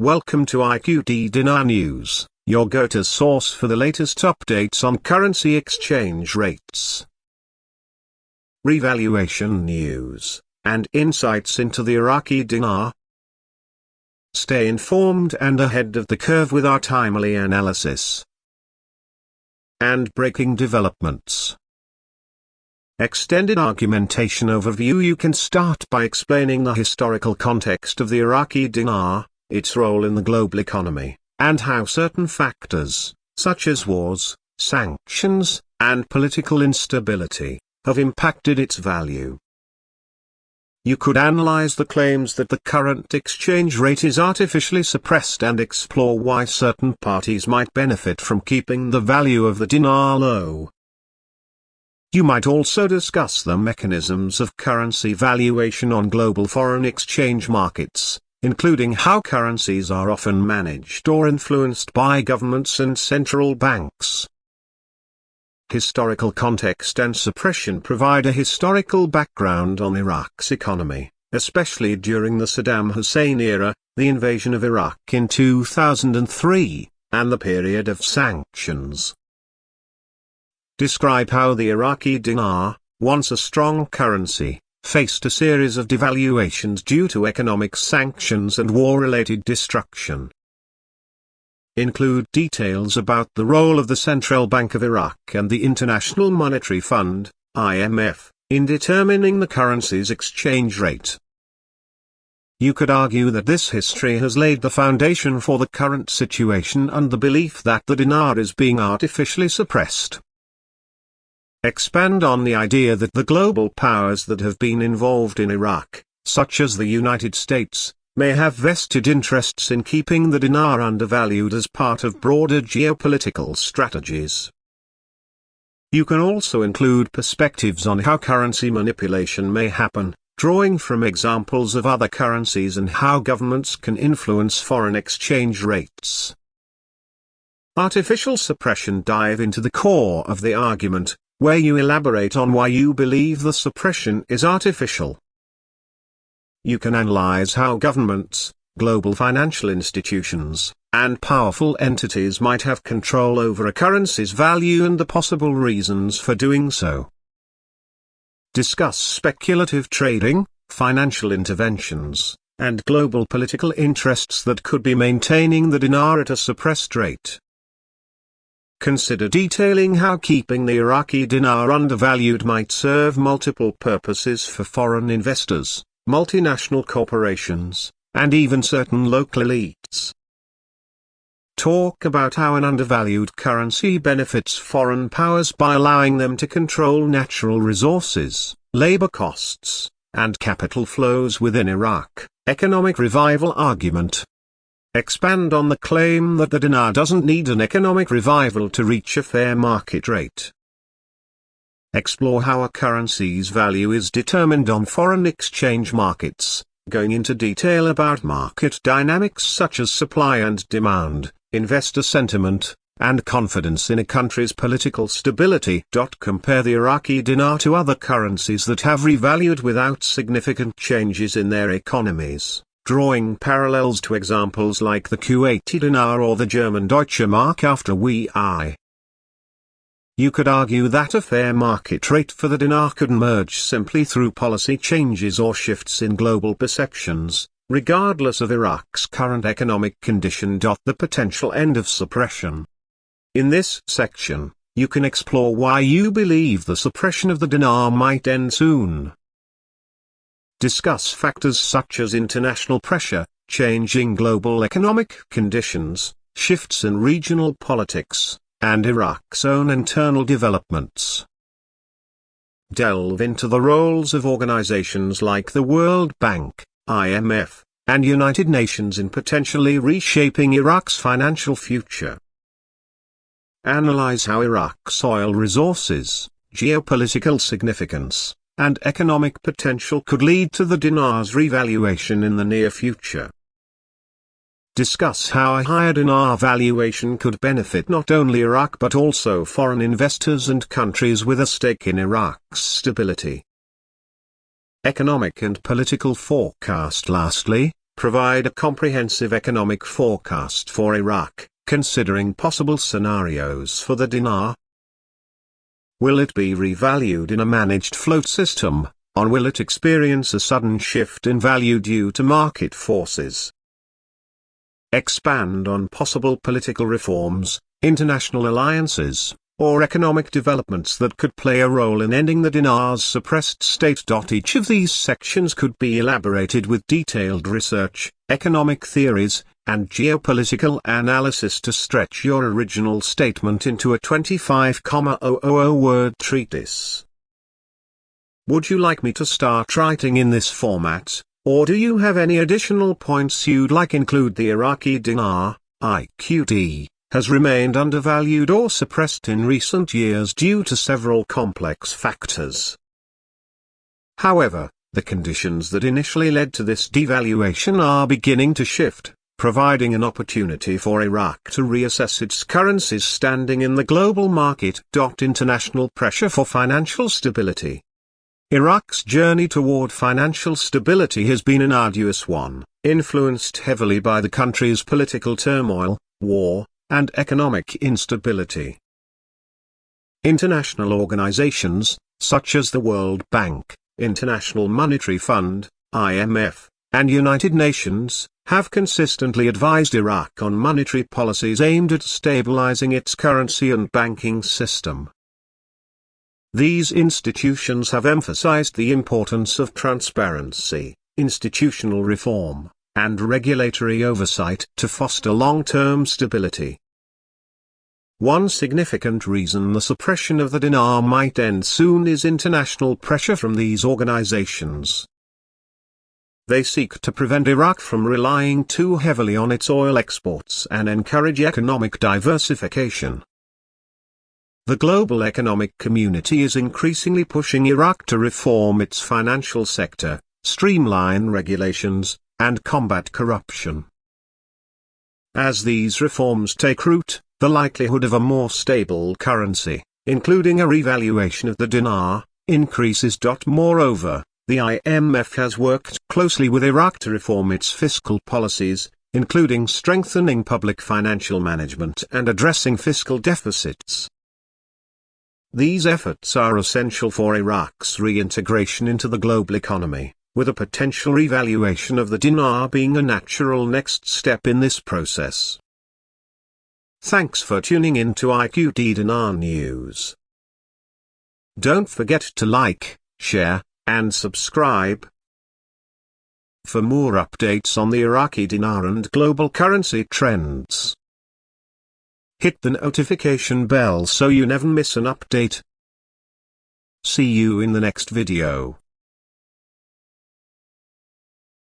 Welcome to IQD Dinar News, your go-to source for the latest updates on currency exchange rates, revaluation news, and insights into the Iraqi dinar. Stay informed and ahead of the curve with our timely analysis and breaking developments. Extended argumentation overview. You can start by explaining the historical context of the Iraqi dinar, its role in the global economy, and how certain factors, such as wars, sanctions, and political instability, have impacted its value. You could analyze the claims that the current exchange rate is artificially suppressed and explore why certain parties might benefit from keeping the value of the dinar low. You might also discuss the mechanisms of currency valuation on global foreign exchange markets, including how currencies are often managed or influenced by governments and central banks. Historical context and suppression provide a historical background on Iraq's economy, especially during the Saddam Hussein era, the invasion of Iraq in 2003, and the period of sanctions. Describe how the Iraqi dinar, once a strong currency, faced a series of devaluations due to economic sanctions and war-related destruction. Include details about the role of the Central Bank of Iraq and the International Monetary Fund, IMF, in determining the currency's exchange rate. You could argue that this history has laid the foundation for the current situation and the belief that the dinar is being artificially suppressed. Expand on the idea that the global powers that have been involved in Iraq, such as the United States, may have vested interests in keeping the dinar undervalued as part of broader geopolitical strategies. You can also include perspectives on how currency manipulation may happen, drawing from examples of other currencies and how governments can influence foreign exchange rates. Artificial suppression. Dive into the core of the argument, where you elaborate on why you believe the suppression is artificial. You can analyze how governments, global financial institutions, and powerful entities might have control over a currency's value and the possible reasons for doing so. Discuss speculative trading, financial interventions, and global political interests that could be maintaining the dinar at a suppressed rate. Consider detailing how keeping the Iraqi dinar undervalued might serve multiple purposes for foreign investors, multinational corporations, and even certain local elites. Talk about how an undervalued currency benefits foreign powers by allowing them to control natural resources, labor costs, and capital flows within Iraq. Economic revival argument. Expand on the claim that the dinar doesn't need an economic revival to reach a fair market rate. Explore how a currency's value is determined on foreign exchange markets, going into detail about market dynamics such as supply and demand, investor sentiment, and confidence in a country's political stability. Compare the Iraqi dinar to other currencies that have revalued without significant changes in their economies, drawing parallels to examples like the Kuwaiti dinar or the German Deutsche Mark after WEI. You could argue that a fair market rate for the dinar could emerge simply through policy changes or shifts in global perceptions, regardless of Iraq's current economic condition. The potential end of suppression. In this section, you can explore why you believe the suppression of the dinar might end soon. Discuss factors such as international pressure, changing global economic conditions, shifts in regional politics, and Iraq's own internal developments. Delve into the roles of organizations like the World Bank, IMF, and United Nations in potentially reshaping Iraq's financial future. Analyze how Iraq's oil resources, geopolitical significance, and economic potential could lead to the dinar's revaluation in the near future. Discuss how a higher dinar valuation could benefit not only Iraq but also foreign investors and countries with a stake in Iraq's stability. Economic and political forecast. Lastly, provide a comprehensive economic forecast for Iraq, considering possible scenarios for the dinar. Will it be revalued in a managed float system, or will it experience a sudden shift in value due to market forces? Expand on possible political reforms, international alliances, or economic developments that could play a role in ending the dinar's suppressed state. Each of these sections could be elaborated with detailed research, economic theories, and geopolitical analysis to stretch your original statement into a 25,000 word treatise. Would you like me to start writing in this format, or do you have any additional points you'd like include? The Iraqi dinar, IQD, has remained undervalued or suppressed in recent years due to several complex factors. However, the conditions that initially led to this devaluation are beginning to shift, providing an opportunity for Iraq to reassess its currency's standing in the global market. International pressure for financial stability. Iraq's journey toward financial stability has been an arduous one, influenced heavily by the country's political turmoil, war, and economic instability. International organizations, such as the World Bank, International Monetary Fund, IMF, and United Nations, have consistently advised Iraq on monetary policies aimed at stabilizing its currency and banking system. These institutions have emphasized the importance of transparency, institutional reform, and regulatory oversight to foster long-term stability. One significant reason the suppression of the dinar might end soon is international pressure from these organizations. They seek to prevent Iraq from relying too heavily on its oil exports and encourage economic diversification. The global economic community is increasingly pushing Iraq to reform its financial sector, streamline regulations, and combat corruption. As these reforms take root, the likelihood of a more stable currency, including a revaluation of the dinar, increases. Moreover, the IMF has worked closely with Iraq to reform its fiscal policies, including strengthening public financial management and addressing fiscal deficits. These efforts are essential for Iraq's reintegration into the global economy, with a potential revaluation of the dinar being a natural next step in this process. Thanks for tuning in to IQD Dinar News. Don't forget to like, share, and subscribe. For more updates on the Iraqi dinar and global currency trends, hit the notification bell so you never miss an update. See you in the next video.